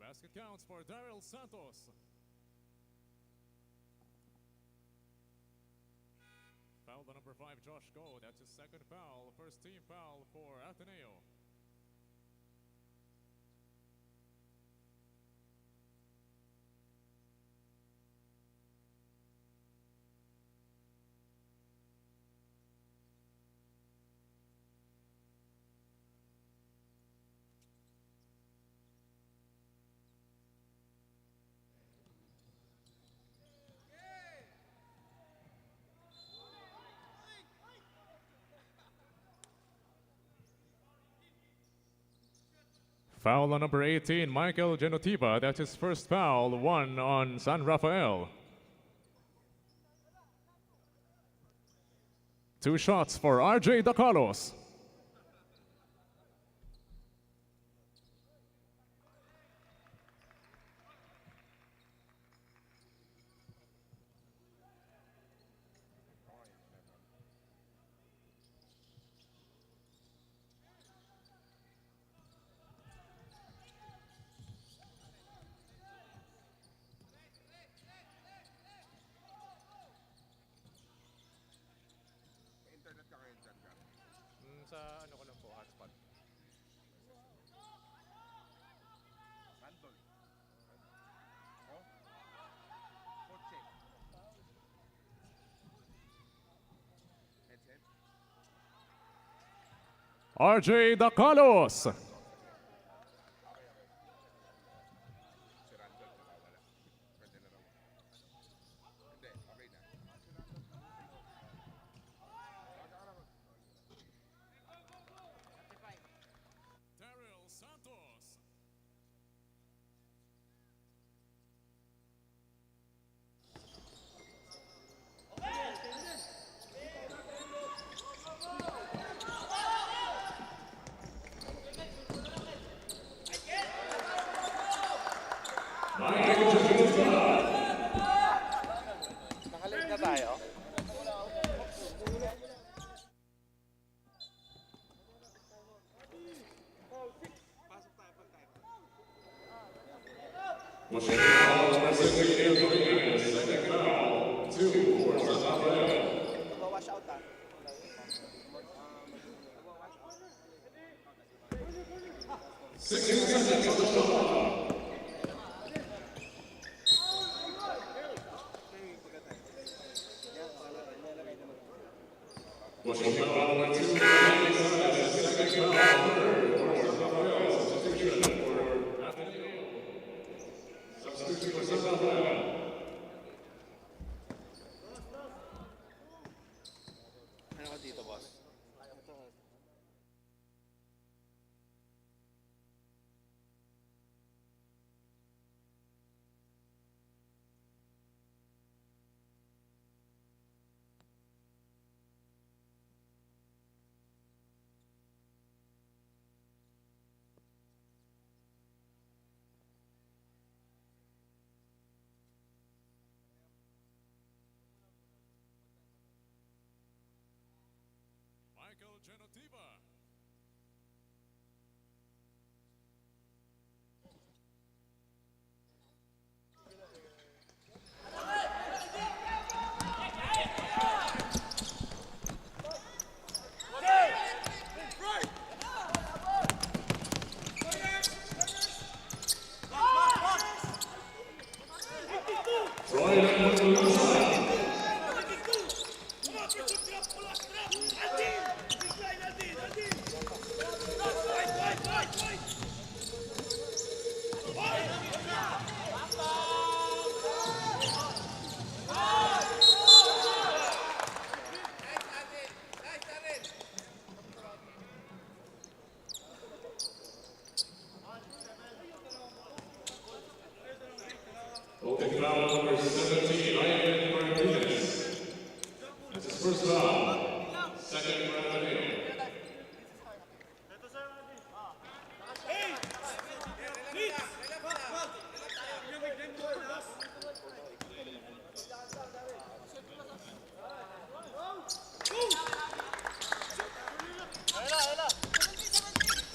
Basket counts for Daryl Santos. Foul on number 5, Josh Go. That's his second foul. First team foul for Ateneo. Foul on number 18, Michael Genotiva. That's his first foul, one on San Rafael. 2 shots for RJ Dacalos. Sa ano ko lang po, hotspot. Handball. Oh? Kotse. Headset. RJ Dacalos. Nakalit na tayo. Pasok tayo pag tayo. Nagwawash out ah. Ano ka dito, boss? Michael Genotiva. Open foul number 17, Ian Martinez. That's his first foul. Second for Ateneo.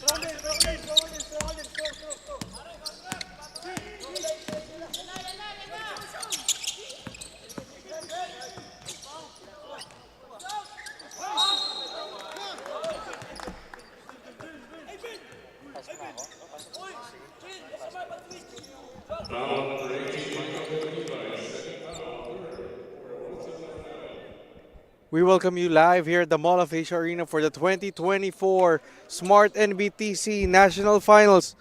Throw in, throw in, throw in, throw in, throw. We welcome you live here at the Mall of Asia Arena for the 2024 Smart NBTC National Finals.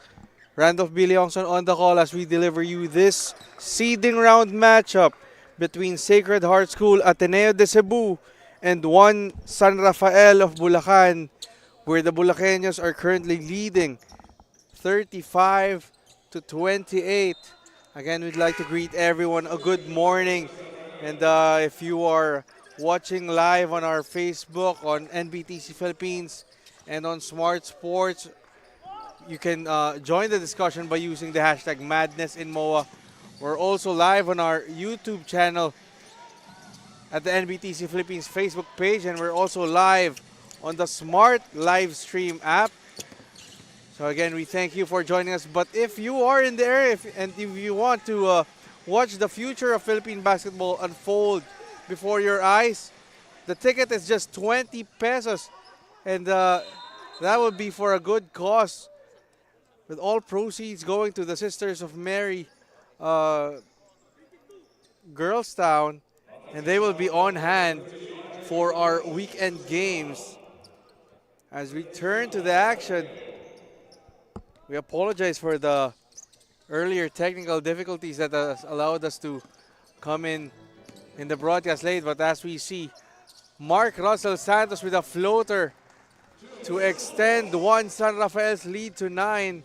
Randolph Biliongson on the call as we deliver you this seeding round matchup between Sacred Heart School Ateneo de Cebu and one San Rafael of Bulacan, where the Bulacanos are currently leading 35 to 28. Again, we'd like to greet everyone a good morning. And if you are watching live on our Facebook, on NBTC Philippines, and on Smart Sports, you can join the discussion by using the hashtag Madness in MOA. We're also live on our YouTube channel at the NBTC Philippines Facebook page, and we're also live on the Smart Live Stream app. So again, we thank you for joining us. But if you are in the area and if you want to watch the future of Philippine basketball unfold before your eyes, the ticket is just 20 pesos. And that would be for a good cause, with all proceeds going to the Sisters of Mary uh, Girls Town. And they will be on hand for our weekend games. As we turn to the action, we apologize for the earlier technical difficulties that has allowed us to come in the broadcast late. But as we see, Mark Russell Santos with a floater to extend one San Rafael's lead to 9.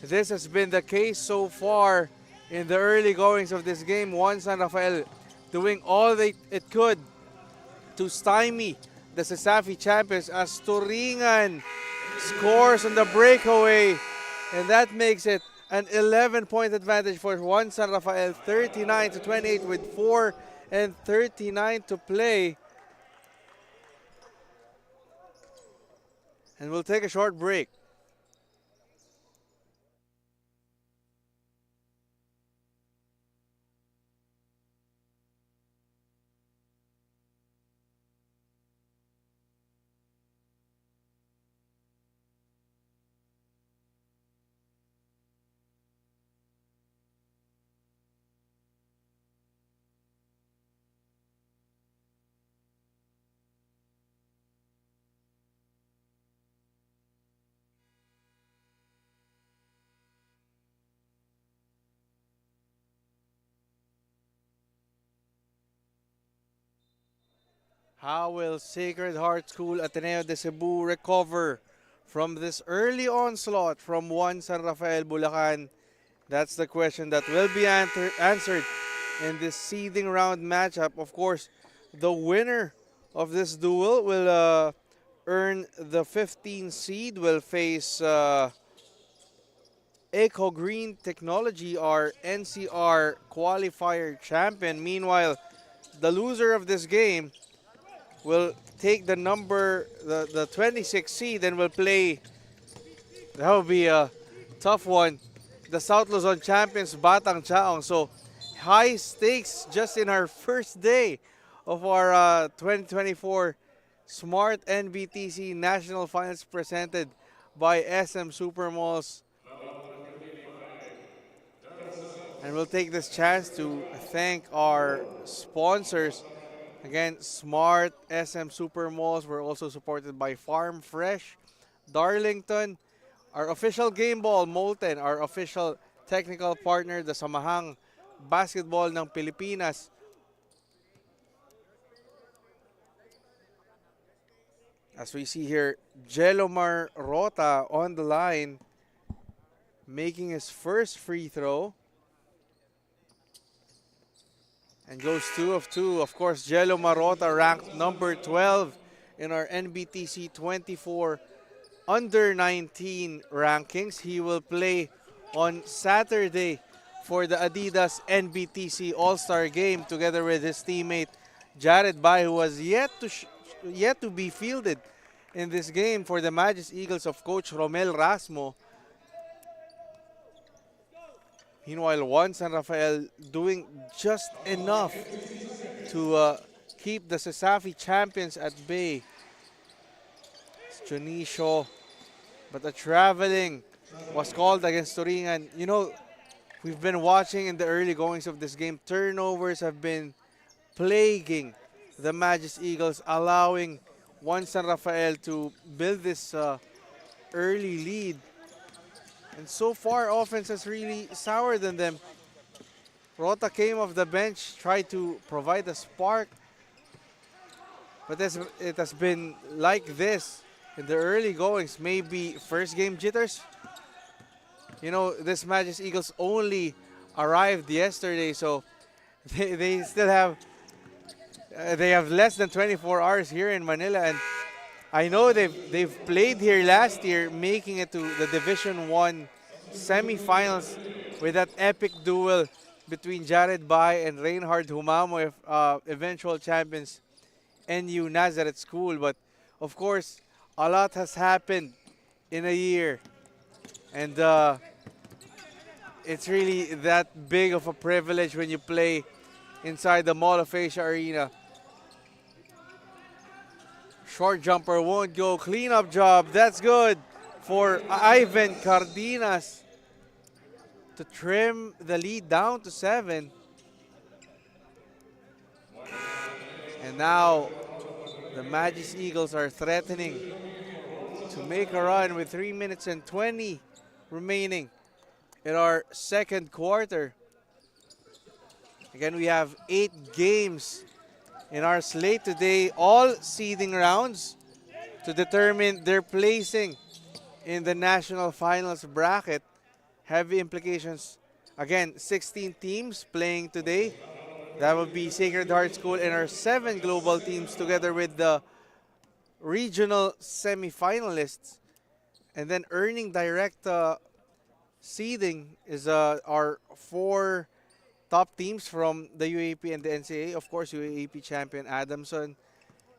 This has been the case so far in the early goings of this game. One San Rafael doing all it could to stymie the Sasafi champions as Turingan scores on the breakaway. And that makes it an 11-point advantage for one San Rafael, 39 to 28 with 4 and 39 to play. And we'll take a short break. How will Sacred Heart School Ateneo de Cebu recover from this early onslaught from one San Rafael Bulacan? That's the question that will be answered in this seeding round matchup. Of course, the winner of this duel will earn the 15 seed, will face Eco Green Technology, our NCR qualifier champion. Meanwhile, the loser of this game will take the 26 seed and will play. That will be a tough one. The South Luzon champions, Batang Chaong. So high stakes just in our first day of our 2024 Smart NBTC National Finals presented by SM Supermalls. And we'll take this chance to thank our sponsors. Again, Smart, SM Supermalls. We're also supported by Farm Fresh, Darlington, our official game ball, Molten, our official technical partner, the Samahang Basketball ng Pilipinas. As we see here, Jelomar Rota on the line, making his first free throw. And goes 2 of 2. Of course, Jello Marota ranked number 12 in our NBTC 24 under 19 rankings. He will play on Saturday for the Adidas NBTC All-Star Game together with his teammate Jared Bay, who was yet to be fielded in this game for the Magis Eagles of Coach Romel Rasmo. Meanwhile, one San Rafael doing just enough to keep the Sasafi champions at bay. It's Junicio, but the traveling was called against Turingan. You know, we've been watching in the early goings of this game. Turnovers have been plaguing the Magis Eagles, allowing Juan San Rafael to build this early lead. And so far, offense has really soured on them. Rota came off the bench, tried to provide a spark, but it has been like this in the early goings. Maybe first game jitters. You know, this Magis Eagles only arrived yesterday, so they still have they have less than 24 hours here in Manila, and I know they've played here last year, making it to the Division 1 semifinals with that epic duel between Jared Bay and Reinhard Humamo, eventual champions NU Nazareth School. But of course, a lot has happened in a year, and it's really that big of a privilege when you play inside the Mall of Asia Arena. Short jumper won't go. Cleanup job. That's good for Ivan Cardenas to trim the lead down to 7. And now the Magis Eagles are threatening to make a run with 3 minutes and 20 remaining in our second quarter. Again, we have 8 games in our slate today, all seeding rounds to determine their placing in the national finals bracket. Heavy implications. Again, 16 teams playing today. That would be Sacred Heart School and our 7 global teams together with the regional semifinalists. And then earning direct seeding is our 4 top teams from the UAP and the NCAA. Of course, UAP champion Adamson,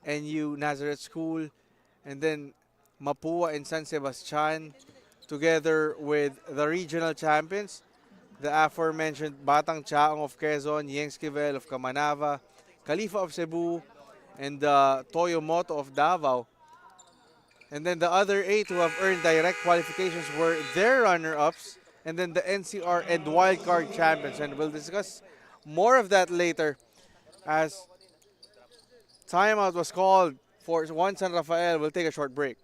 NU Nazareth School, and then Mapua and San Sebastian, together with the regional champions, the aforementioned Batang Chaong of Quezon, Yengskivel of Kamanava, Khalifa of Cebu, and Toyo Moto of Davao. And then the other 8 who have earned direct qualifications were their runner-ups, and then the NCR and wildcard champions. And we'll discuss more of that later as timeout was called for Juan San Rafael. We'll take a short break.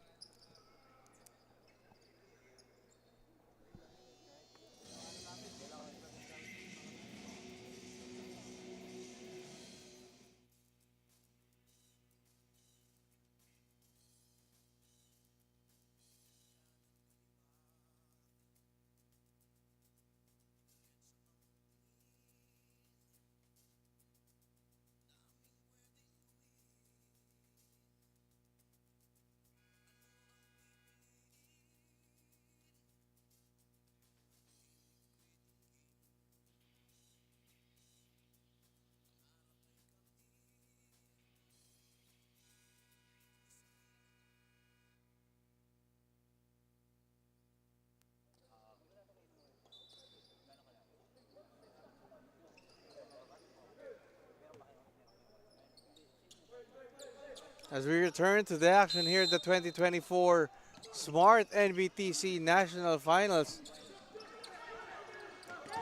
As we return to the action here at the 2024 Smart Nbtc National Finals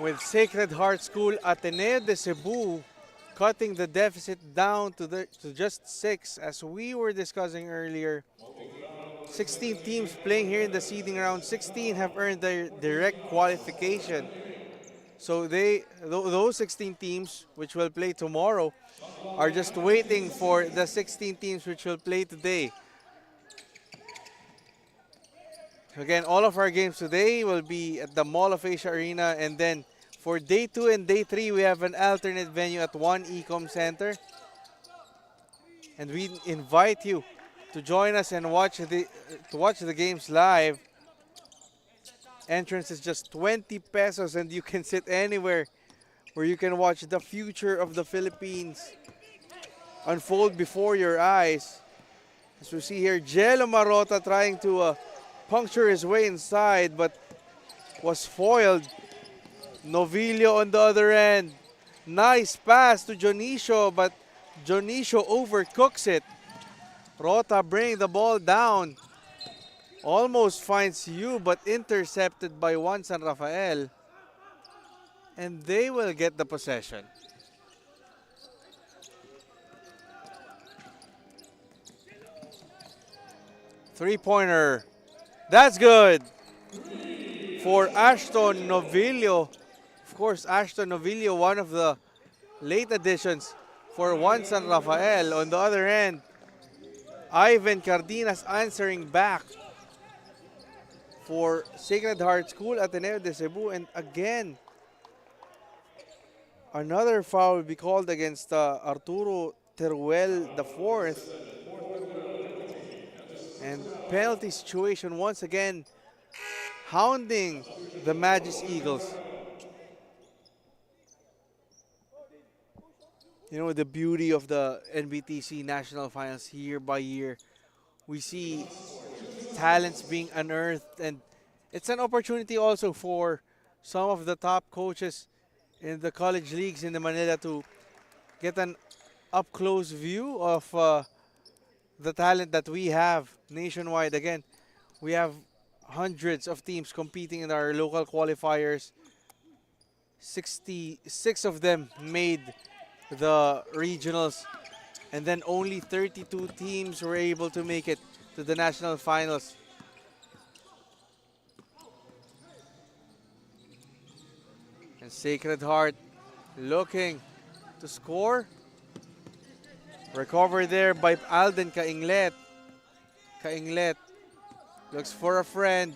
with Sacred Heart School Ateneo de Cebu cutting the deficit down to just 6, as we were discussing earlier. 16 teams playing here in the seeding round. 16 have earned their direct qualification. So those 16 teams which will play tomorrow are just waiting for the 16 teams which will play today. Again, all of our games today will be at the Mall of Asia Arena, and then for day 2 and day 3 we have an alternate venue at One Ecom Center. And we invite you to join us and watch the games live. Entrance is just 20 pesos and you can sit anywhere where you can watch the future of the Philippines unfold before your eyes. As we see here, Jello Marota trying to puncture his way inside but was foiled. Novillo on the other end. Nice pass to Jonicio, but Jonicio overcooks it. Rota bringing the ball down. Almost finds you, but intercepted by Juan San Rafael. And they will get the possession. Three-pointer. That's good for Ashton Novillo. Of course, Ashton Novillo, one of the late additions for Juan San Rafael. On the other end, Ivan Cardenas answering back for Sacred Heart School Ateneo de Cebu. And again, another foul will be called against Arturo Teruel the fourth. And penalty situation once again hounding the Magis Eagles. You know, the beauty of the NBTC National Finals year by year. We see talents being unearthed, and it's an opportunity also for some of the top coaches in the college leagues in the Manila to get an up-close view of the talent that we have nationwide. Again, we have hundreds of teams competing in our local qualifiers. 66 of them made the regionals, and then only 32 teams were able to make it to the national finals. And Sacred Heart looking to score. Recovered there by Alden Kainglet. Kainglet looks for a friend.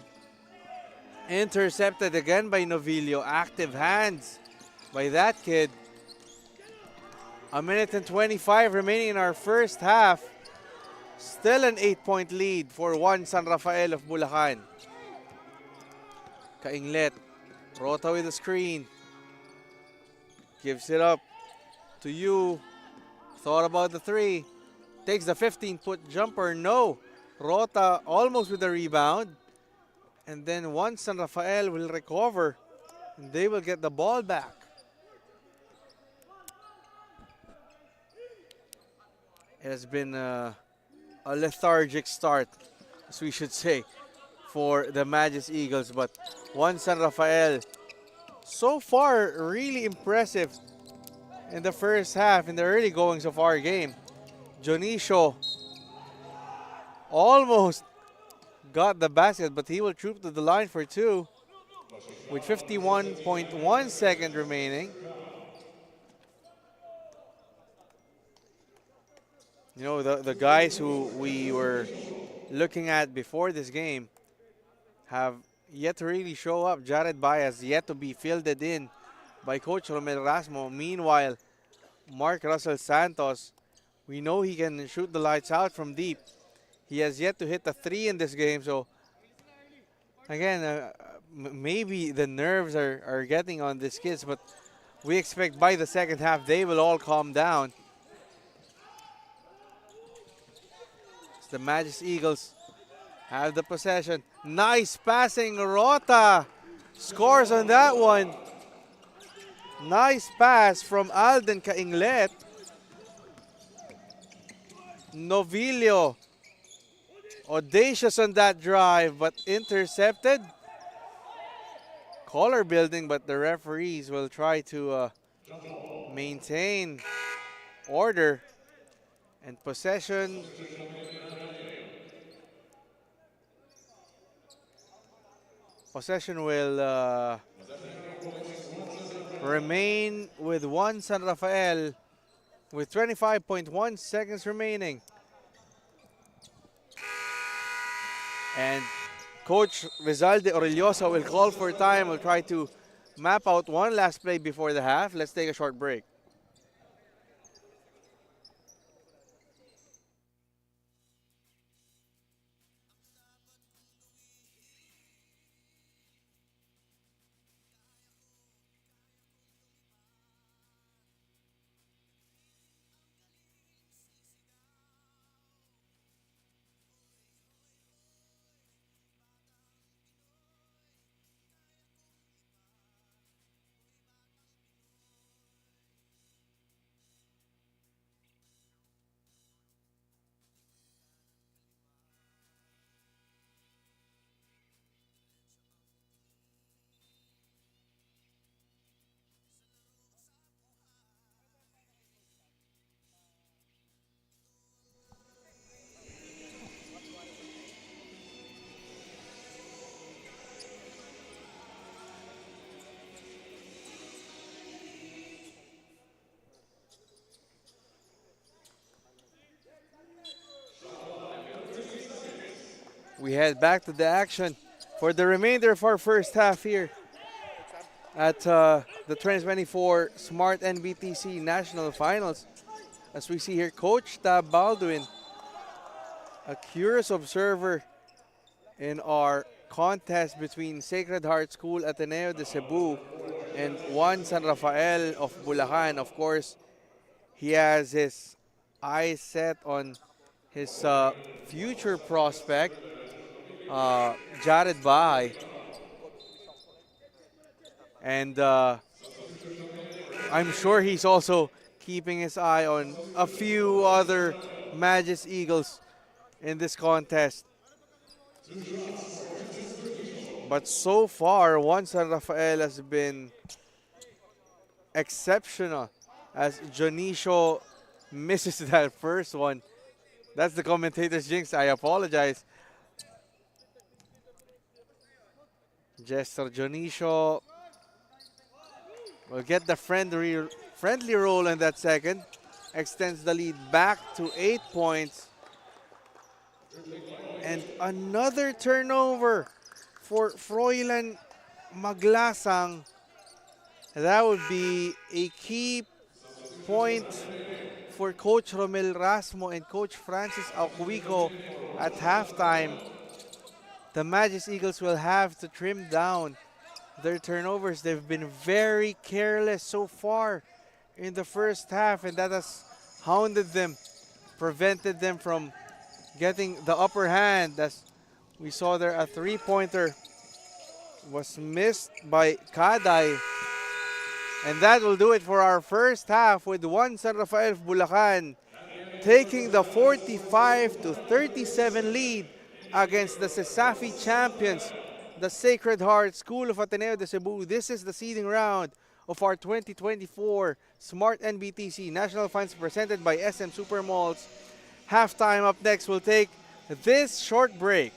Intercepted again by Novillo. Active hands by that kid. A minute and 25 remaining in our first half. Still an 8-point lead for Juan San Rafael of Bulacan. Kainglet. Rota with the screen. Gives it up to you. Thought about the three. Takes the 15-foot jumper. No. Rota almost with the rebound. And then Juan San Rafael will recover. And they will get the ball back. It has been a lethargic start, as we should say, for the Magis Eagles. But Juan San Rafael, so far, really impressive in the first half, in the early goings of our game. Jonicio almost got the basket, but he will troop to the line for two with 51.1 seconds remaining. You know, the guys who we were looking at before this game have yet to really show up. Jared Baez yet to be fielded in by Coach Romel Rasmo. Meanwhile, Mark Russell Santos, we know he can shoot the lights out from deep. He has yet to hit a three in this game. So, again, maybe the nerves are getting on these kids, but we expect by the second half they will all calm down. The Magis Eagles have the possession. Nice passing. Rota scores on that one. Nice pass from Alden Kainglet. Novillo audacious on that drive, but intercepted. Collar building, but the referees will try to maintain order and possession. Possession will remain with Juan San Rafael with 25.1 seconds remaining. And Coach Rizal de Orellosa will call for time. We'll try to map out one last play before the half. Let's take a short break. We head back to the action for the remainder of our first half here at the 2024 Smart NBTC National Finals. As we see here, Coach Tab Baldwin, a curious observer in our contest between Sacred Heart School Ateneo de Cebu and Juan San Rafael of Bulacan. Of course, he has his eyes set on his future prospect, Jared Bahay. And I'm sure he's also keeping his eye on a few other Magis Eagles in this contest. But so far, Juan San Rafael has been exceptional as Jonicio misses that first one. That's the commentator's jinx. I apologize. Jester Jonicio will get the friendly roll in that second. Extends the lead back to 8 points. And another turnover for Froilan Maglasang. That would be a key point for Coach Romel Rasmo and Coach Francis Alcuico at halftime. The Magis Eagles will have to trim down their turnovers. They've been very careless so far in the first half, and that has hounded them, prevented them from getting the upper hand. As we saw there, a three-pointer was missed by Kaday. And that will do it for our first half, with Juan San Rafael of Bulacan taking the 45-37 lead against the CESAFI champions, the Sacred Heart School of Ateneo de Cebu. This is the seeding round of our 2024 Smart NBTC National Finals presented by SM Supermalls. Halftime up next, we'll take this short break.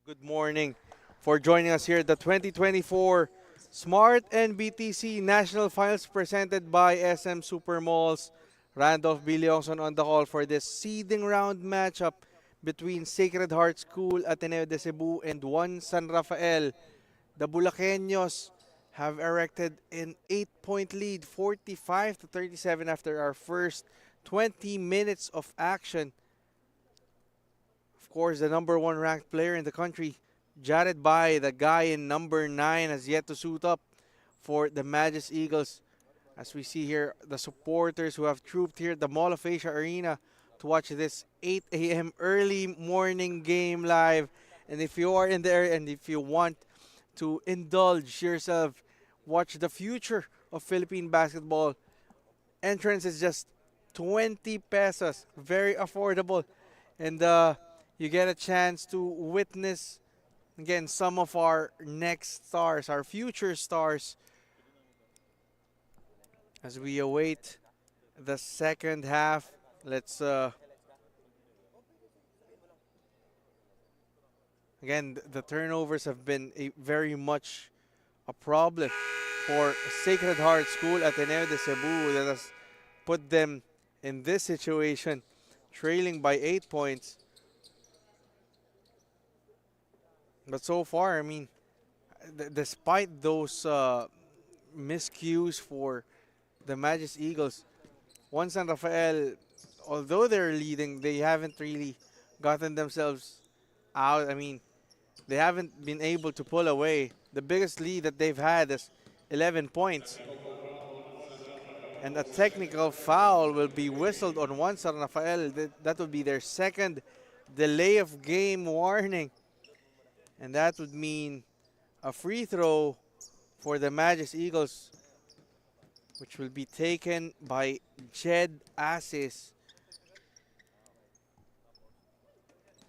Good morning for joining us here at the 2024 Smart NBTC National Finals presented by SM Supermalls. Randolph Bilyongson on the call for this seeding round matchup between Sacred Heart School, Ateneo de Cebu, and Juan San Rafael. The Bulaqueños have erected an 8-point lead, 45-37 after our first 20 minutes of action. Of course, the number one ranked player in the country, Jared Bai, the guy in number 9, has yet to suit up for the Magis Eagles. As we see here, the supporters who have trooped here at the Mall of Asia Arena to watch this 8 a.m. early morning game live. And if you are in there and if you want to indulge yourself, watch the future of Philippine basketball, entrance is just 20 pesos, very affordable. And you get a chance to witness, again, some of our next stars, our future stars, as we await the second half. Let's again, the turnovers have been very much a problem for Sacred Heart School Ateneo de Cebu that has put them in this situation, trailing by 8 points. But so far, I mean, despite those miscues for the Magis Eagles, Juan San Rafael, although they're leading, they haven't really gotten themselves out. I mean, they haven't been able to pull away. The biggest lead that they've had is 11 points. And a technical foul will be whistled on Juan San Rafael. That would be their second delay of game warning. And that would mean a free throw for the Magis Eagles, which will be taken by Jed Asis.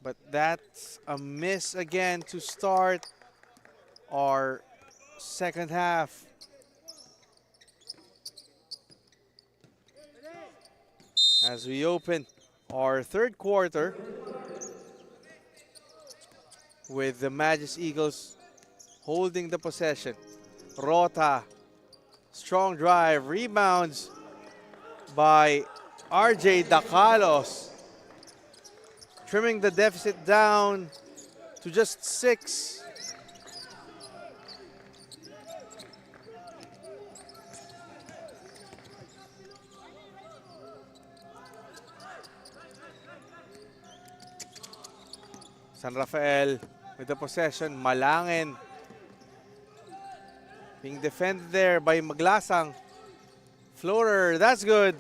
But that's a miss again to start our second half. As we open our third quarter with the Magis Eagles holding the possession. Rota, strong drive, rebounds by RJ Dacalos, trimming the deficit down to just 6. San Rafael with the possession. Malangin being defended there by Maglasang. Floater, that's good.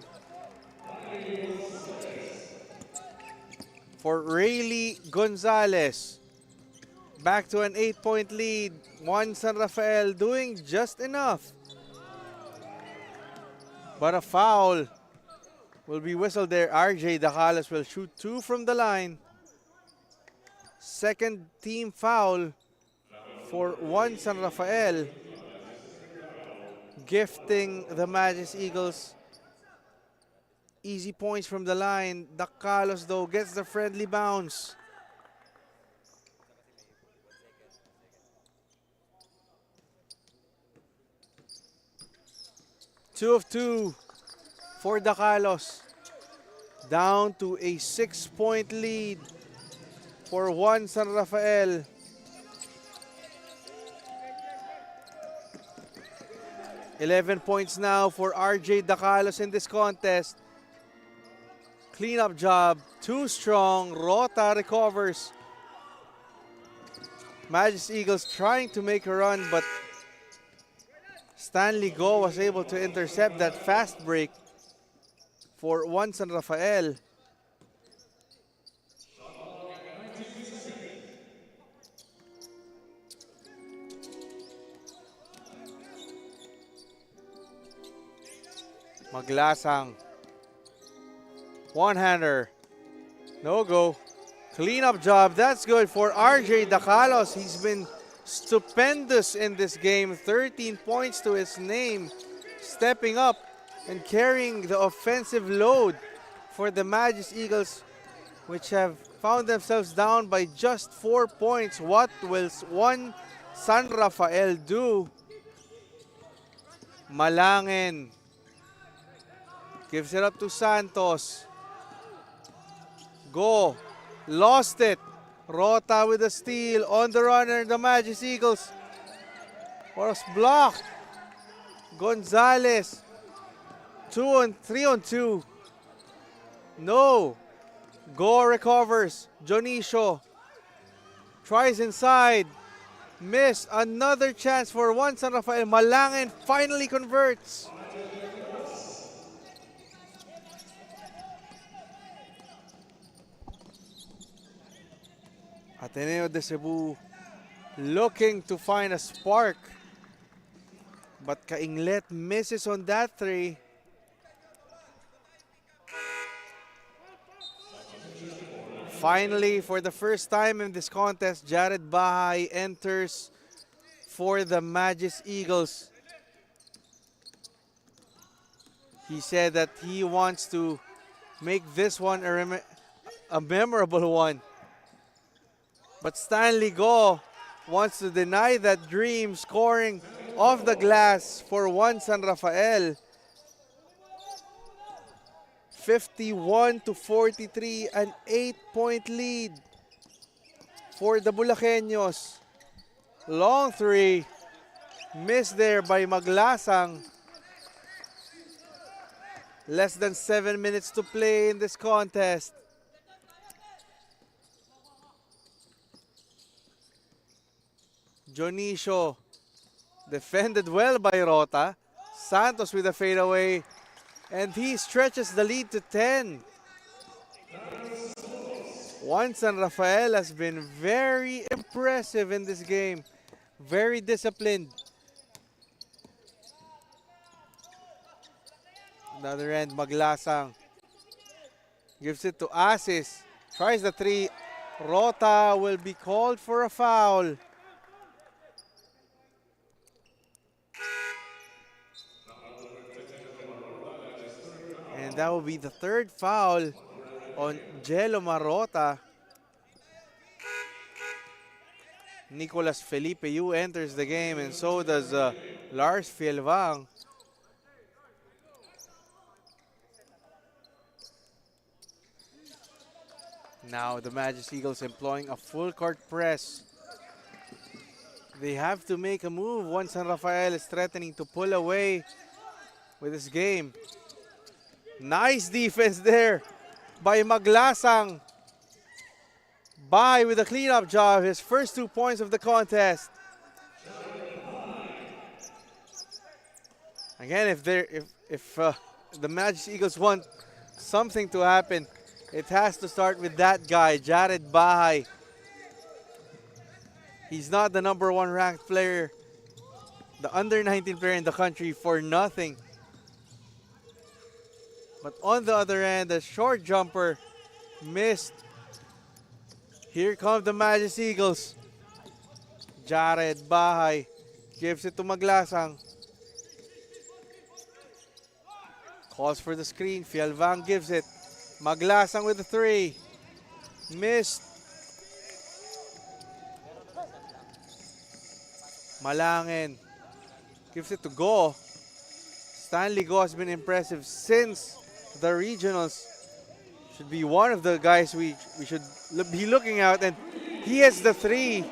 For Rayleigh Gonzalez. Back to an 8-point lead. Juan San Rafael doing just enough. But a foul will be whistled there. RJ Dacalos will shoot 2 from the line. Second team foul for Juan San Rafael, gifting the Magis Eagles easy points from the line. Dacalos, though, gets the friendly bounce. Two of 2 for Dacalos. Down to a 6-point lead for Juan San Rafael. $11 points now for RJ Dacalos in this contest. Cleanup job, too strong. Rota recovers. Magis Eagles trying to make a run, but Stanley Go was able to intercept that fast break for Juan San Rafael. Maglasang. One-hander. No go. Cleanup job. That's good for RJ Dacalos. He's been stupendous in this game. 13 points to his name. Stepping up and carrying the offensive load for the Magis Eagles, which have found themselves down by just 4 points. What will one San Rafael do? Malangin gives it up to Santos. Go. Lost it. Rota with a steal. On the runner, the Magis Eagles. Was blocked. Gonzalez. 3 on 2. No. Go recovers. Jonicio tries inside. Miss. Another chance for one San Rafael. Malangin finally converts. Ateneo de Cebu looking to find a spark. But Kainglet misses on that 3. Finally, for the first time in this contest, Jared Bahay enters for the Magis Eagles. He said that he wants to make this one a memorable one. But Stanley Go wants to deny that dream, scoring off the glass for one San Rafael. 51-43, an 8-point lead for the Bulaqueños. Long 3, missed there by Maglasang. Less than 7 minutes to play in this contest. Jonicio defended well by Rota. Santos with a fadeaway. And he stretches the lead to 10. Juan San Rafael has been very impressive in this game. Very disciplined. Another end, Maglasang. Gives it to Asis. Tries the 3. Rota will be called for a foul. And that will be the 3rd foul on Jello Marota. Nicolas Felipe Yu enters the game, and so does Lars Fielvang. Now the Magis Eagles employing a full court press. They have to make a move once San Rafael is threatening to pull away with this game. Nice defense there by Maglasang. Bahay with a cleanup job, his first 2 points of the contest. Again, if the Magis Eagles want something to happen, it has to start with that guy, Jared Bahay. He's not the #1 ranked player, the under-19 player in the country for nothing. But on the other end, a short jumper missed. Here come the Magis Eagles. Jared Bahay gives it to Maglasang. Calls for the screen. Fialvang gives it. Maglasang with the 3. Missed. Malangin gives it to Go. Stanley Go has been impressive since the regionals. Should be one of the guys we should be looking at, and he has the 3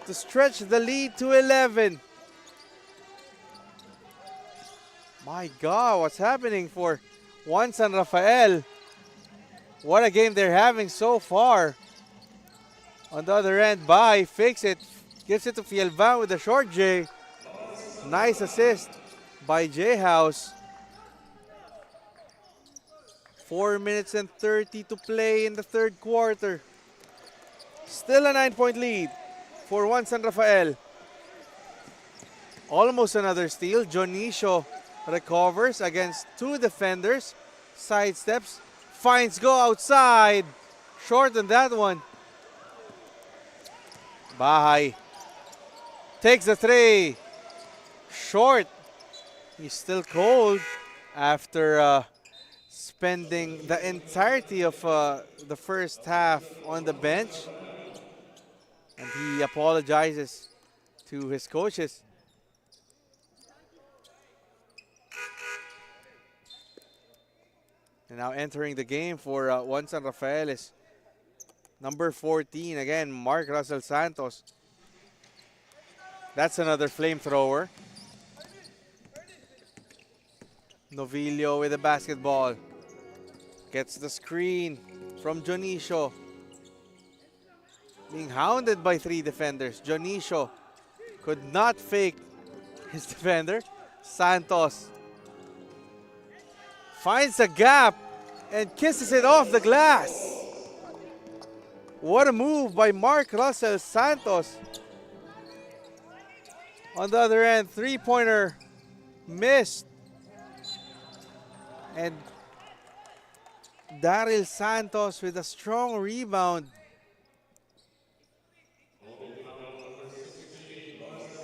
to stretch the lead to 11. My God, what's happening for Juan San Rafael? What a game they're having so far. On the other end, Bahay fakes it, gives it to Fielvang with a short J. Nice assist by J House. 4 minutes and 30 to play in the 3rd quarter. Still a 9-point lead for Juan San Rafael. Almost another steal. Jonicio recovers against 2 defenders. Sidesteps. Finds Go outside. Short on that one. Bahay takes the 3. Short. He's still cold after spending the entirety of the first half on the bench. And he apologizes to his coaches. And now entering the game for Juan San Rafael is number 14, again, Mark Russell Santos. That's another flamethrower. Novillo with the basketball. Gets the screen from Jonicio. Being hounded by 3 defenders. Jonicio could not fake his defender. Santos finds a gap and kisses it off the glass. What a move by Mark Russell Santos. On the other end, 3-pointer missed. And Daryl Santos with a strong rebound.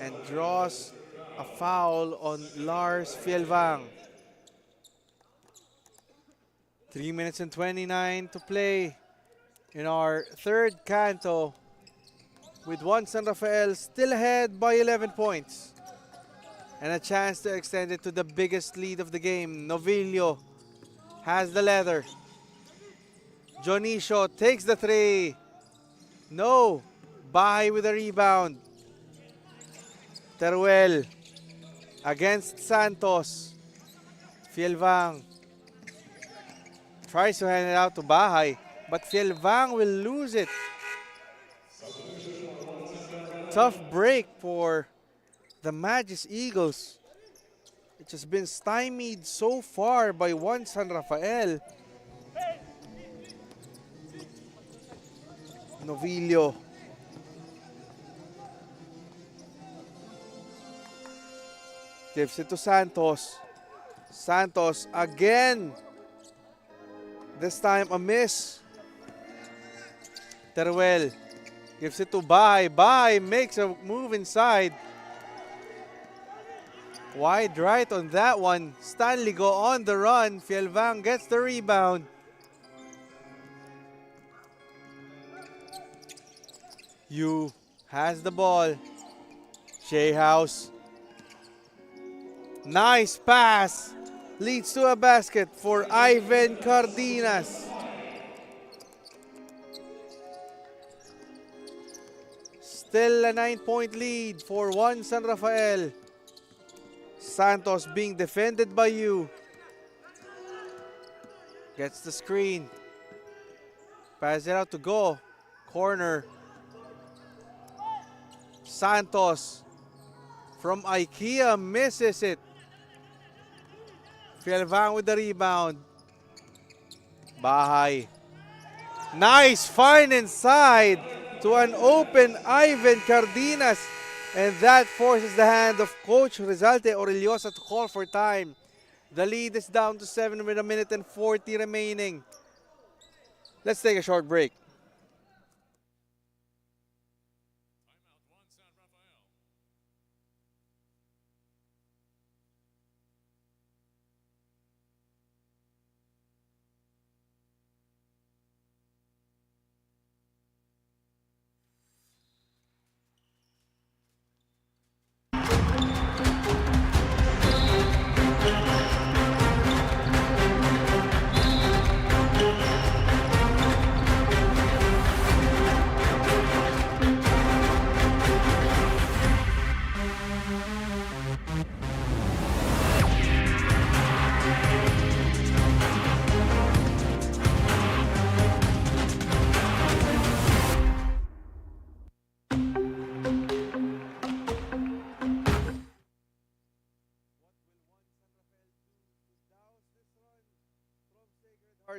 And draws a foul on Lars Fielvang. 3 minutes and 29 to play in our third canto, with Juan San Rafael still ahead by 11 points. And a chance to extend it to the biggest lead of the game. Novillo has the leather. Jonicio takes the three. No. Bahay with a rebound. Teruel against Santos. Fielvang tries to hand it out to Bahay, but Fielvang will lose it. Tough break for the Magis Eagles. It has been stymied so far by Juan San Rafael. Novillo. Gives it to Santos. Santos again. This time a miss. Teruel gives it to Bahay. Bahay makes a move inside. Wide right on that one. Stanley go on the run. Fielvang gets the rebound. Yu has the ball. Shea House. Nice pass. Leads to a basket for Ivan Cardenas. Still a 9-point lead for Juan San Rafael. Santos being defended by Yu. Gets the screen. Pass it out to go. Corner. Santos from IKEA misses it. Fielvang with the rebound. Bahay. Nice find inside to an open Ivan Cardenas. And that forces the hand of Coach Rezalte Orellosa to call for time. The lead is down to 7 with a minute and 40 remaining. Let's take a short break.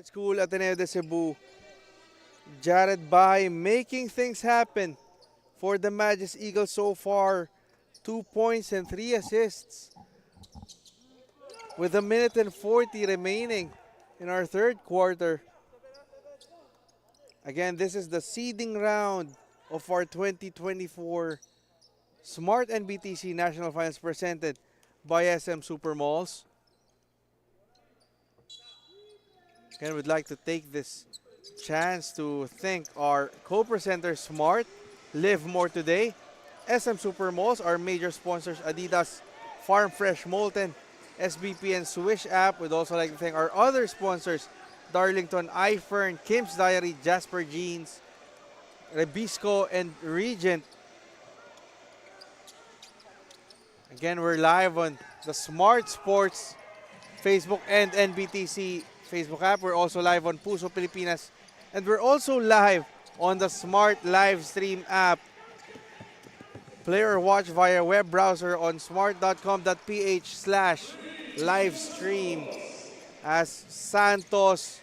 School Ateneo de Cebu. Jared Bahay making things happen for the Magis Eagles so far. 2 points and 3 assists. With a minute and 40 remaining in our third quarter. Again, this is the seeding round of our 2024 Smart NBTC National Finals presented by SM Super Malls. Again, we'd like to take this chance to thank our co-presenter Smart, Live More Today, SM Supermalls, our major sponsors Adidas, Farm Fresh Molten, SBP and Swish app. We'd also like to thank our other sponsors, Darlington, iFern, Kim's Diary, Jasper Jeans, Rebisco, and Regent. Again, we're live on the Smart Sports Facebook and NBTC Facebook app. We're also live on Puso Pilipinas. And we're also live on the Smart Live Stream app. Play or watch via web browser on smart.com.ph/livestream as Santos,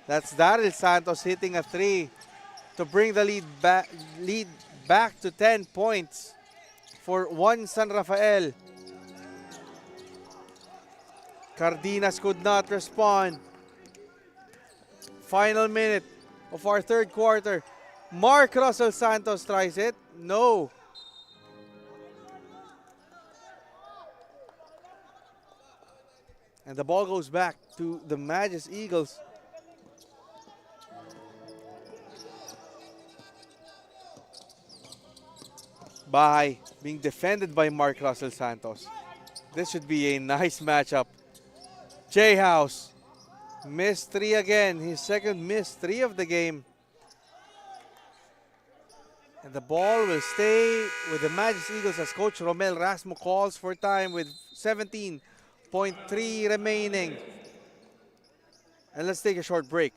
that's Daryl Santos, hitting a 3 to bring the lead back to 10 points for one San Rafael. Cardenas could not respond. Final minute of our third quarter. Mark Russell Santos tries it. No. And the ball goes back to the Magis Eagles. Being defended by Mark Russell Santos. This should be a nice matchup. J House missed 3 again. His second missed 3 of the game. And the ball will stay with the Magis Eagles as Coach Romel Rasmo calls for time with 17.3 remaining. And let's take a short break.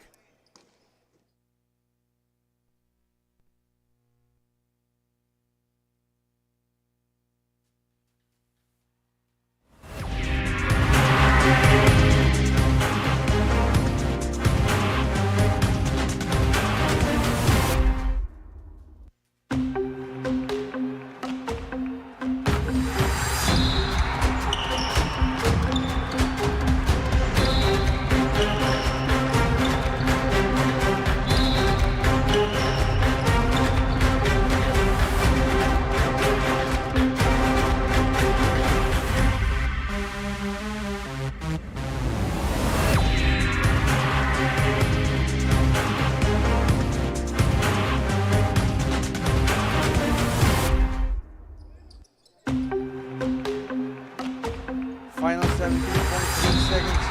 Final 17.3 seconds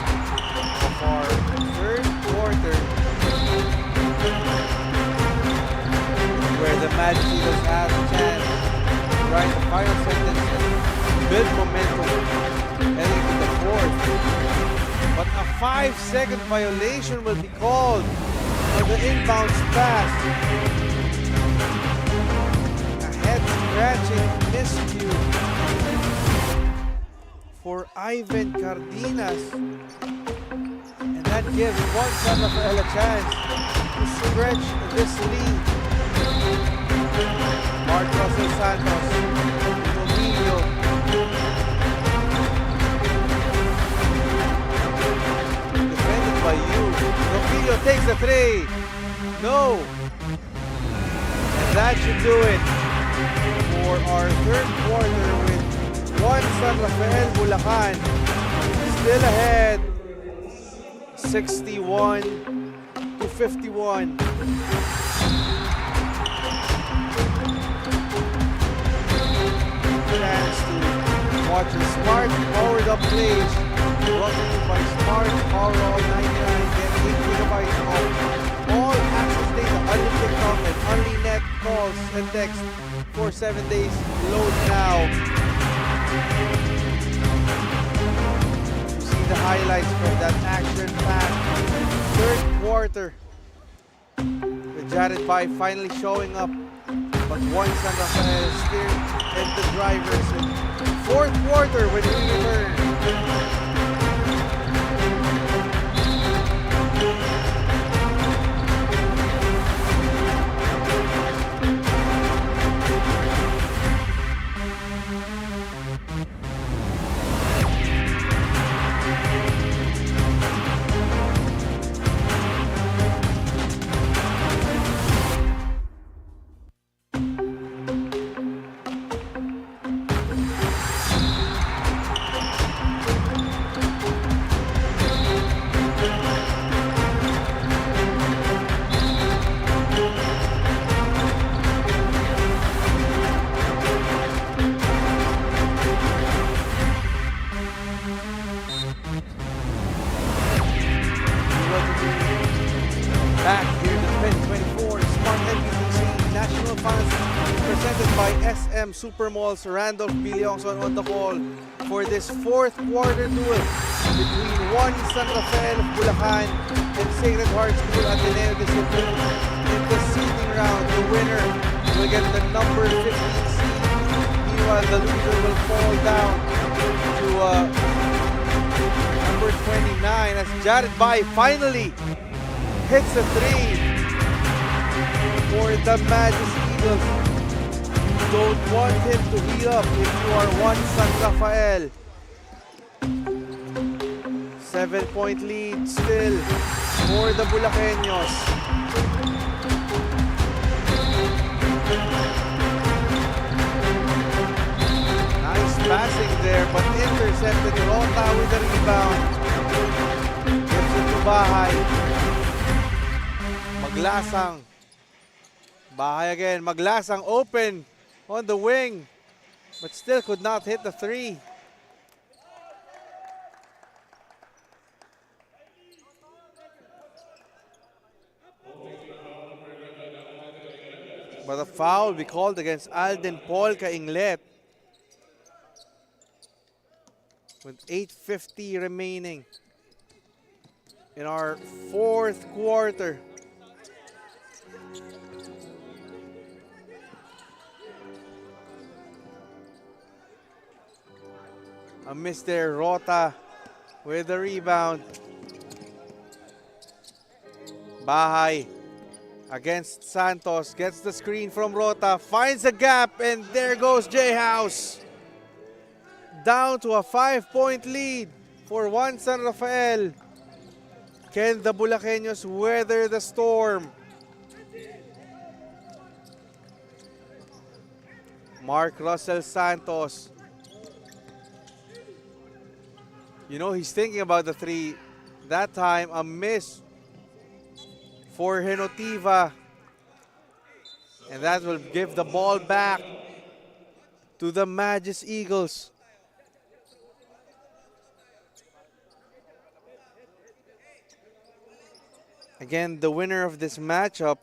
of our third quarter, where the Magic Eagles have a chance to write the final sentence and build momentum heading to the fourth. But a 5-second violation will be called for the inbounds pass. A head-scratching miscue for Ivan Cardenas, and that gives one San Rafael a chance to stretch this lead. Mark Russell Santos, Romilio, defended by you. Romilio takes the 3. No, and that should do it for our third quarter with one San Rafael Bulacan still ahead, 61-51. Chance to watch the Smart powered up plays brought to you by Smart Power All 99. Get 8 gigabytes of all access data, unlimited talk, and only net calls and text for 7 days. Load now. You see the highlights from that action-packed third quarter with Jared Bai finally showing up, but one San Rafael is still in the driver's seat. Fourth quarter when we return. SM Supermall's Randolph Biliongson on the call for this fourth quarter duel between one San Rafael of Bulacan and Sacred Heart School Ateneo de Cebu. In the seeding round, the winner will get the number 15 seed. Meanwhile, the loser will fall down to number 29 as Jared Bai finally hits a three for the Magus Eagles. Don't want him to heat up if you are one San Rafael. 7-point lead still for the Bulaqueños. Nice passing there, but intercepted. Rota with the rebound. Gives it to Bahay. Maglasang. Bahay again. Maglasang open on the wing, but still could not hit the three. But a foul will be called against Alden Paul Kainglet with 8:50 remaining in our fourth quarter. A miss there, Rota with the rebound. Bahay against Santos, gets the screen from Rota, finds a gap, and there goes J-House. Down to a 5-point lead for one San Rafael. Can the Bulaqueños weather the storm? Mark Russell Santos. You know, he's thinking about the three. That time, a miss for Henotiva. And that will give the ball back to the Magus Eagles. Again, the winner of this matchup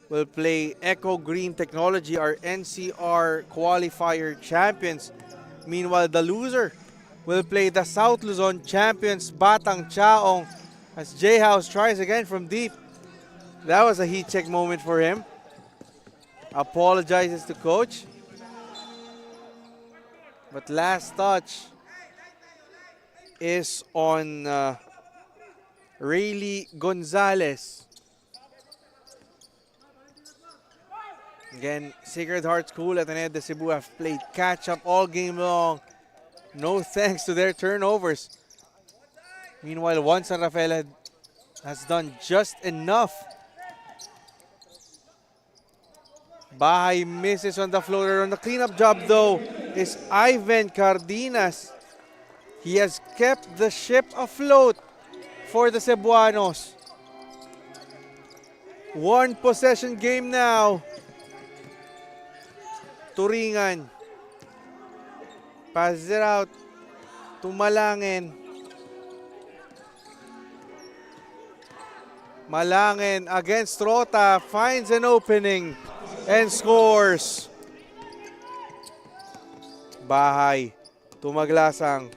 will play Echo Green Technology, our NCR qualifier champions. Meanwhile, the loser will play the South Luzon champions, Batang Chaong, as J-House tries again from deep. That was a heat check moment for him. Apologizes to coach. But last touch is on Rayleigh Gonzalez. Again, Sacred Heart School at Ateneo de Cebu have played catch-up all game long. No thanks to their turnovers. Meanwhile, one San Rafael has done just enough. Bahay misses on the floater. On the cleanup job, though, is Ivan Cardenas. He has kept the ship afloat for the Cebuanos. One possession game now. Turingan. Passes it out to Malangin. Malangin against Rota, finds an opening and scores. Bahay to Maglasang.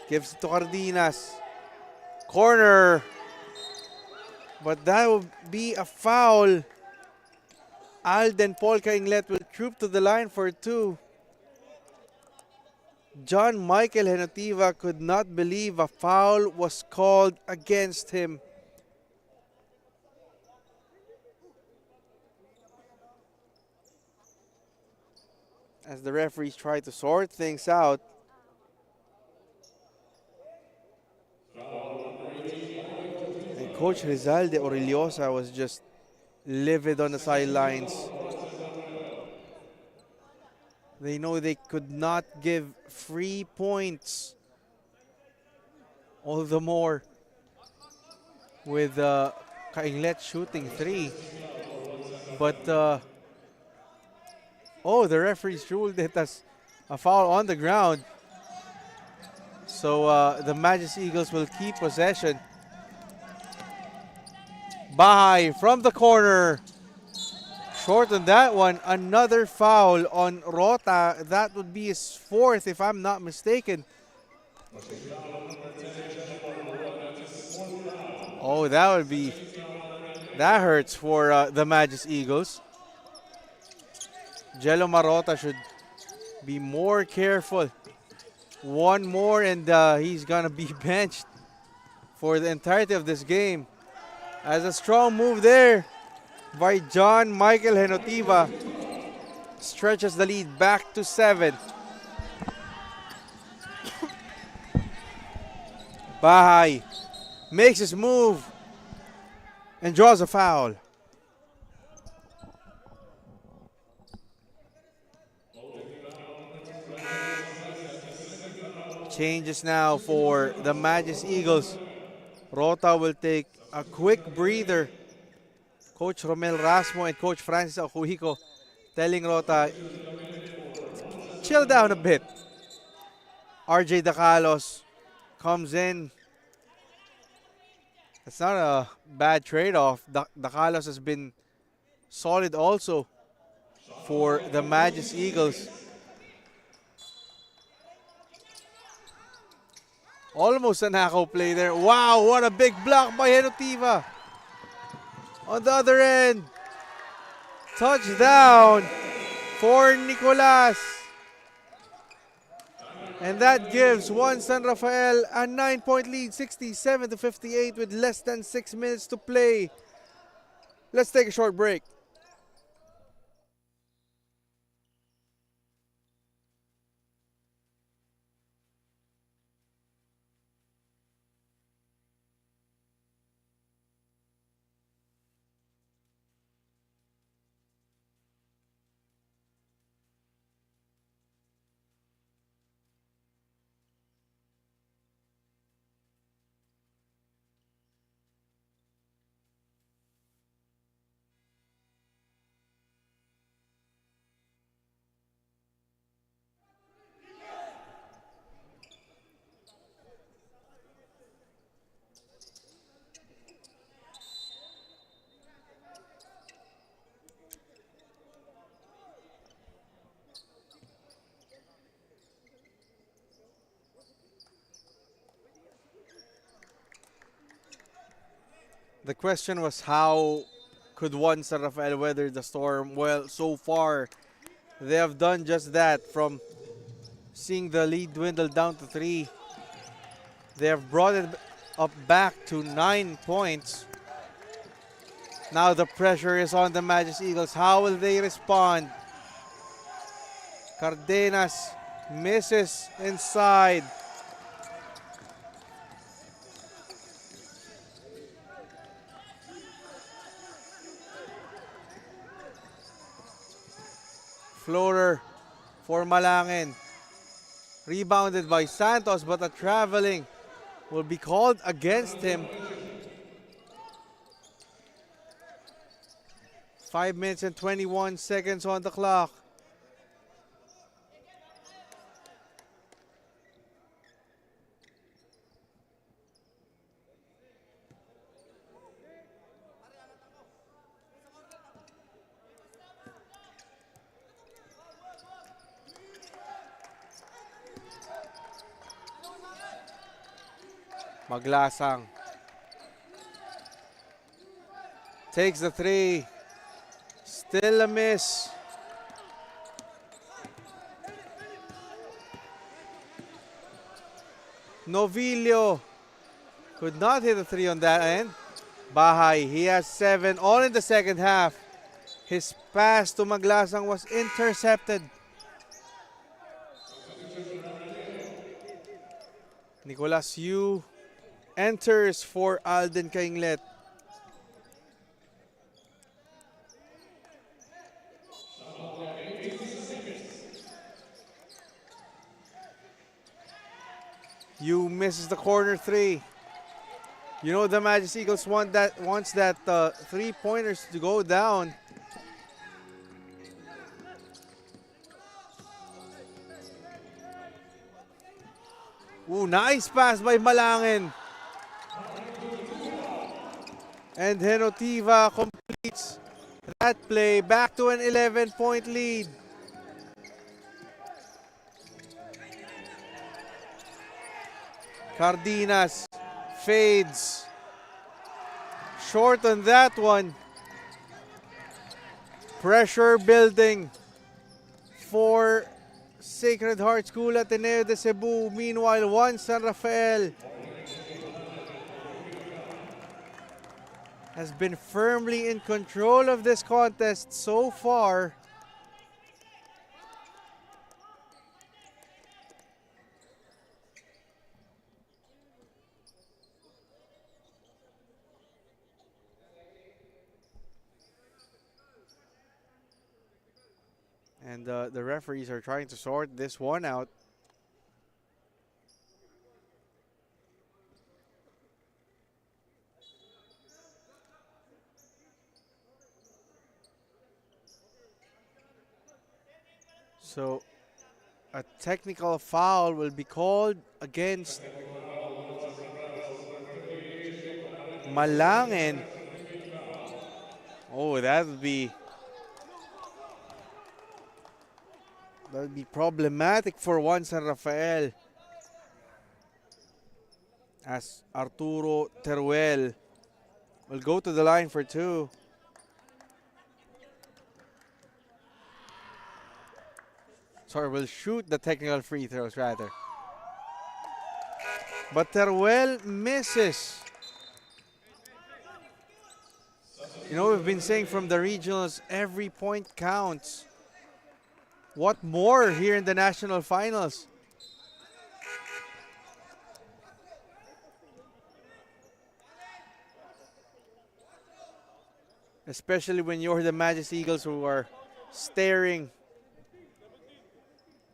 Gives it to Cardenas. Corner. But that will be a foul. Alden Paul Kainglet will troop to the line for two. John Michael Henotiva could not believe a foul was called against him. As the referees try to sort things out. And Coach Rizalde Oreliosa was just livid on the sidelines. They know they could not give free points. All the more with Kainglet shooting three. But, oh, the referees ruled it as a foul on the ground. So the Magus Eagles will keep possession. Bahay from the corner. short on that one. Another foul on Rota. That would be his fourth, if I'm not mistaken. Oh, that hurts for the Magis Eagles. Jello Marota should be more careful. One more and he's gonna be benched for the entirety of this game. As a strong move there by John Michael Henotiva, stretches the lead back to 7. Bahay makes his move and draws a foul. Changes now for the Magis Eagles. Rota will take a quick breather. Coach Romel Rasmo and Coach Francis Acuico telling Rota, chill down a bit. RJ Dacalos comes in. It's not a bad trade-off. Dacalos has been solid also for the Magis Eagles. Almost a knockout play there. Wow, what a big block by Henotiva. On the other end, touchdown for Nicolas. And that gives Juan San Rafael a 9-point lead, 67-58 with less than 6 minutes to play. Let's take a short break. The question was, how could Juan San Rafael weather the storm? Well, so far, they have done just that. From seeing the lead dwindle down to 3, they have brought it up back to 9 points. Now the pressure is on the Magis Eagles. How will they respond? Cardenas misses inside. Floater for Malangin. Rebounded by Santos, but a traveling will be called against him. 5 minutes and 21 seconds on the clock. Maglasang takes the 3. Still a miss. Novillo could not hit the 3 on that end. Bahay, he has 7, all in the second half. His pass to Maglasang was intercepted. Nicolas Yu enters for Alden Kainglet. Yu misses the corner 3. You know the Magis Eagles wants that 3-pointers to go down. Ooh, nice pass by Malangin. And Henotiva completes that play. Back to an 11-point lead. Cardenas fades. Short on that one. Pressure building for Sacred Heart School Ateneo de Cebu. Meanwhile, Juan San Rafael has been firmly in control of this contest so far. And the referees are trying to sort this one out. So a technical foul will be called against Malangin. Oh, that would be problematic for Juan San Rafael, as Arturo Teruel will go to the line for two. Sorry, will shoot the technical free throws rather. But Teruel misses. You know, we've been saying from the regionals, every point counts. What more here in the national finals? Especially when you're the Majesty Eagles, who are staring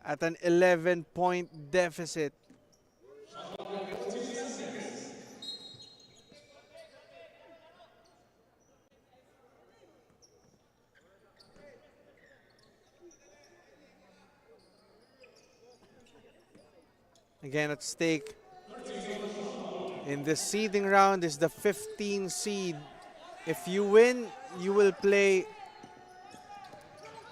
at an 11-point deficit. Again, at stake in this seeding round is the 15 seed. If you win, you will play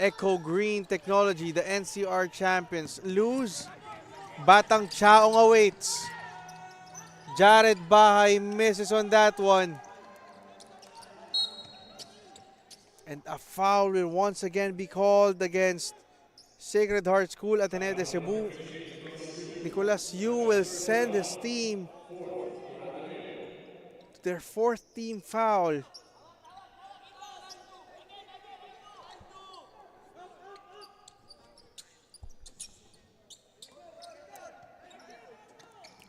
Echo Green Technology, the NCR champions. Lose, Batang Chaong awaits. Jared Bahay misses on that one. And a foul will once again be called against Sacred Heart School Ateneo de Cebu. Nicolas Yu will send his team to their fourth team foul.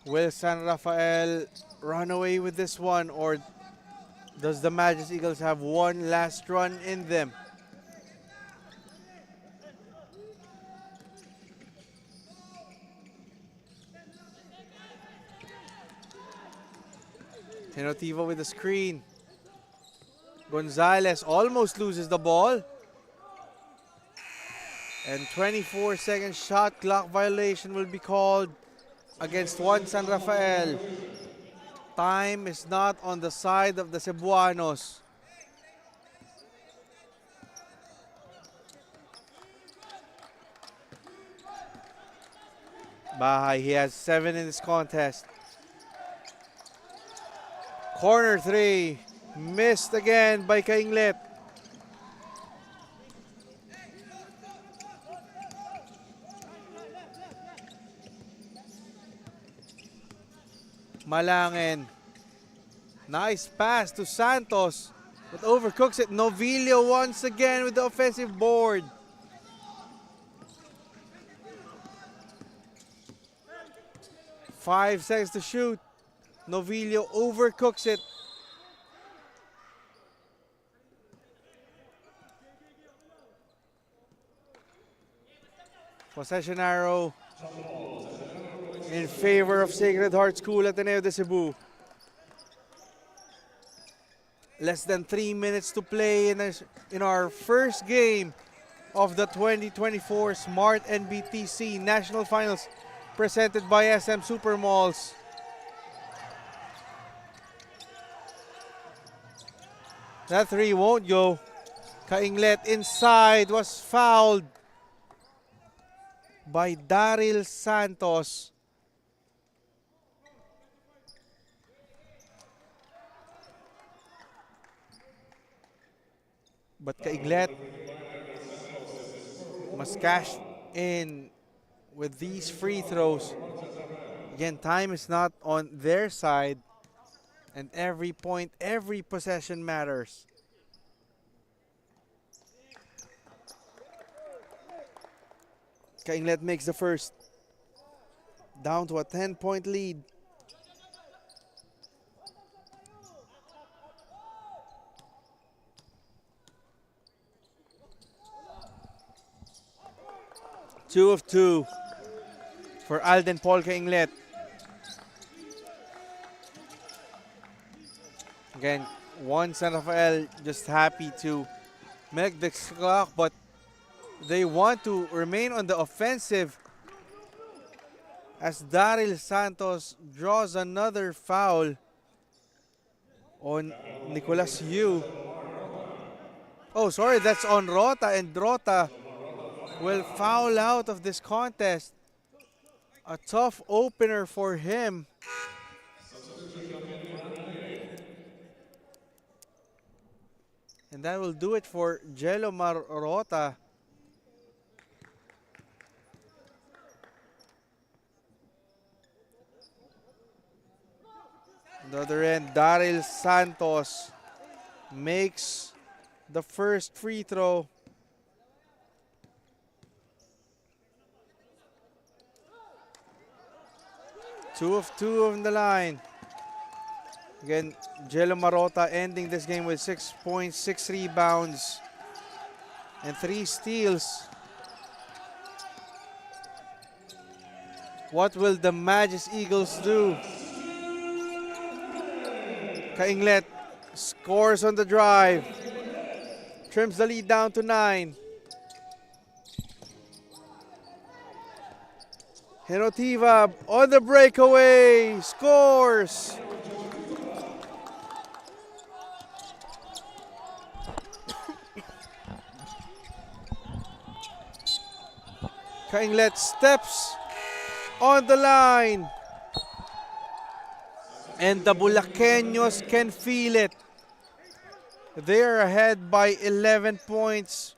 Will San Rafael run away with this one, or does the Majesty Eagles have one last run in them? Tenotiva with the screen. Gonzalez almost loses the ball. And 24-second shot clock violation will be called against Juan San Rafael. Time is not on the side of the Cebuanos. Bahay, he has 7 in this contest. Corner 3, missed again by Kainglet. Malangin. Nice pass to Santos, but overcooks it. Novillo once again with the offensive board. Five seconds to shoot. Novillo overcooks it. Possession arrow in favor of Sacred Heart School Ateneo de Cebu. Less than 3 minutes to play in our first game of the 2024 Smart Nbtc National Finals, presented by SM Supermalls. That 3 won't go. Kainglet inside was fouled by Daryl Santos. But Kainglet must cash in with these free throws. Again, time is not on their side, and every point, every possession matters. Kainglet makes the first. Down to a 10-point lead. Two of two for Alden Paul Kainglet. Again, one San Rafael just happy to milk the clock, but they want to remain on the offensive as Daryl Santos draws another foul on Nicolas Yu. Oh, sorry, that's on Rota, and Rota will foul out of this contest. A tough opener for him. And that will do it for Jelomar Rota. On the other end, Daryl Santos makes the first free throw. Two of two on the line. Again, Jello Marota ending this game with 6 points, 6 rebounds, and 3 steals. What will the Magis Eagles do? Kainglet scores on the drive. Trims the lead down to 9. Henotiva on the breakaway, scores! Kainglet steps on the line. And the Bulaqueños can feel it. They're ahead by 11 points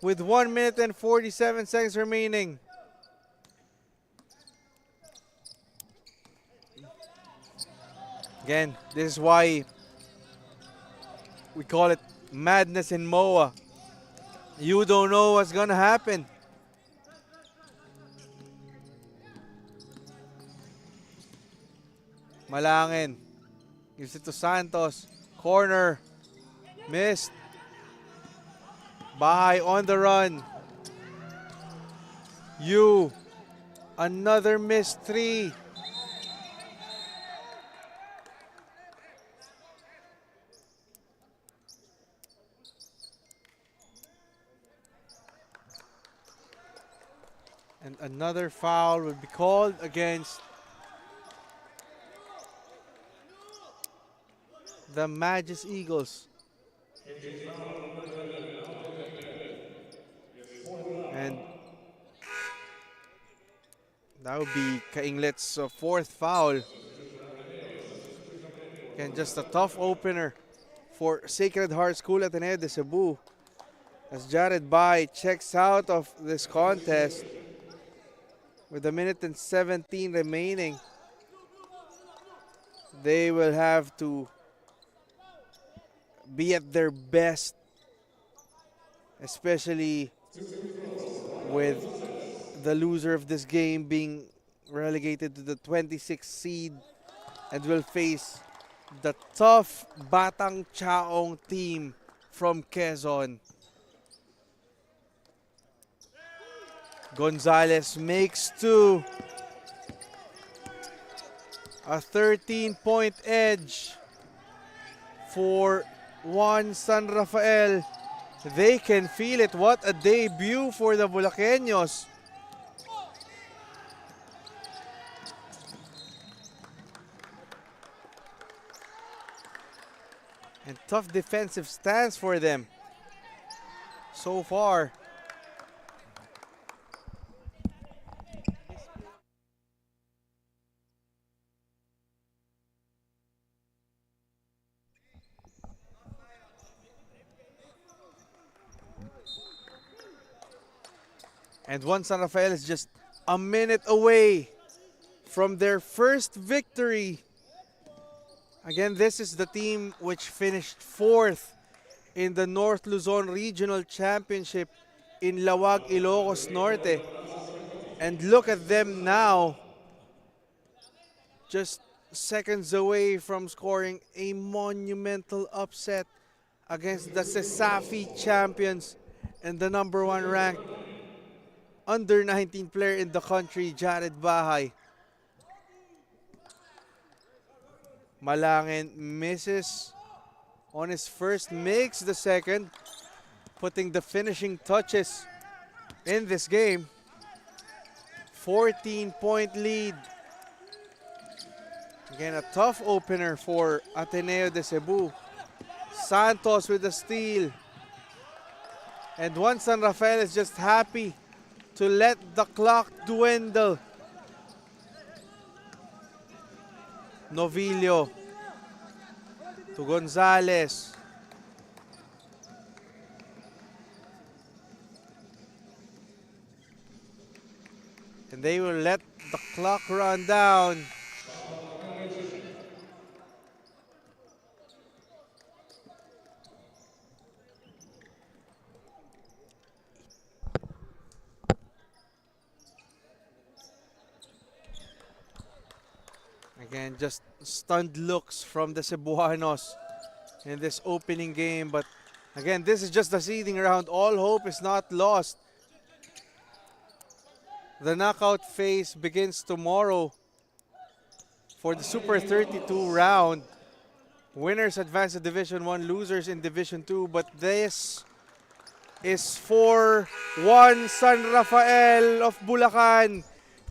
with 1 minute and 47 seconds remaining. Again, this is why we call it madness in MOA. You don't know what's gonna happen. Malangin gives it to Santos. Corner. Missed. Bahay on the run. Yu. Another missed 3. And another foul will be called against the Magis Eagles. And that would be Kainglet's 4th foul. And just a tough opener for Sacred Heart School Ateneo de Cebu. As Jared Bay checks out of this contest with a minute and 17 remaining. They will have to be at their best, especially with the loser of this game being relegated to the 26th seed and will face the tough Batang Chaong team from Quezon. Gonzalez makes 2. A 13-point edge for Juan San Rafael. They can feel it. What a debut for the Bulaqueños. And tough defensive stance for them. so far. And Juan San Rafael is just a minute away from their first victory. Again, this is the team which finished 4th in the North Luzon Regional Championship in Lawag, Ilocos Norte. And look at them now, just seconds away from scoring a monumental upset against the CESAFI champions and the #1 ranked under 19 player in the country, Jared Bahay. Malangin misses on his first, makes the second, putting the finishing touches in this game. 14-point lead. Again, a tough opener for Ateneo de Cebu. Santos with the steal. And Juan San Rafael is just happy to let the clock dwindle. Novillo to Gonzalez. And they will let the clock run down. Again, just stunned looks from the Cebuanos in this opening game. But again, this is just the seeding round. All hope is not lost. The knockout phase begins tomorrow for the Super 32 round. Winners advance to Division 1, losers in Division 2. But this is for Juan San Rafael of Bulacan,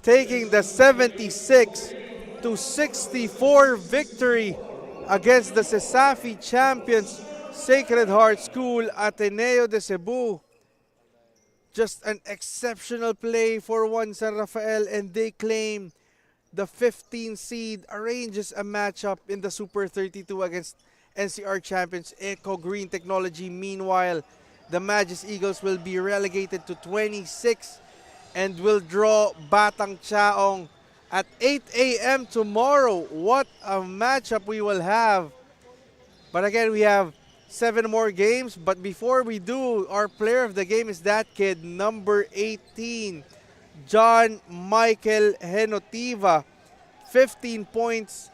taking the 76-64 victory against the CESAFI champions, Sacred Heart School, Ateneo de Cebu. Just an exceptional play for Juan San Rafael, and they claim the 15 seed arranges a matchup in the Super 32 against NCR champions Eco Green Technology. Meanwhile, the Magis Eagles will be relegated to 26 and will draw Batang Chaong at 8 a.m. tomorrow. What a matchup we will have. But again, we have 7 more games. But before we do, our player of the game is that kid, number 18, John Michael Henotiva. 15 points,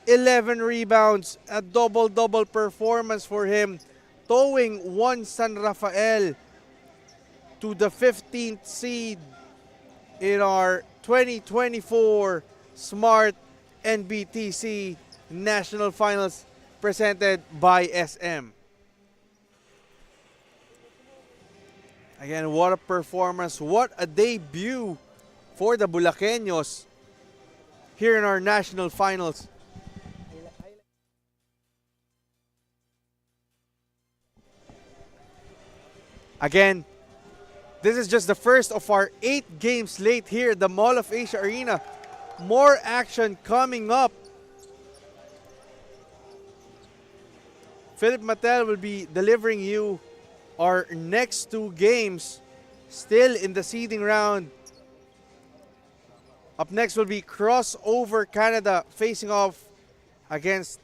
11 rebounds, a double-double performance for him, towing Juan San Rafael to the 15th seed in our 2024 Smart Nbtc National Finals presented by SM. Again, what a performance, what a debut for the Bulaqueños here in our national finals. Again, this is just the first of our 8 game slate here at the Mall of Asia Arena. More action coming up. Philip Mattel will be delivering you our next 2 games, still in the seeding round. Up next will be Crossover Canada facing off against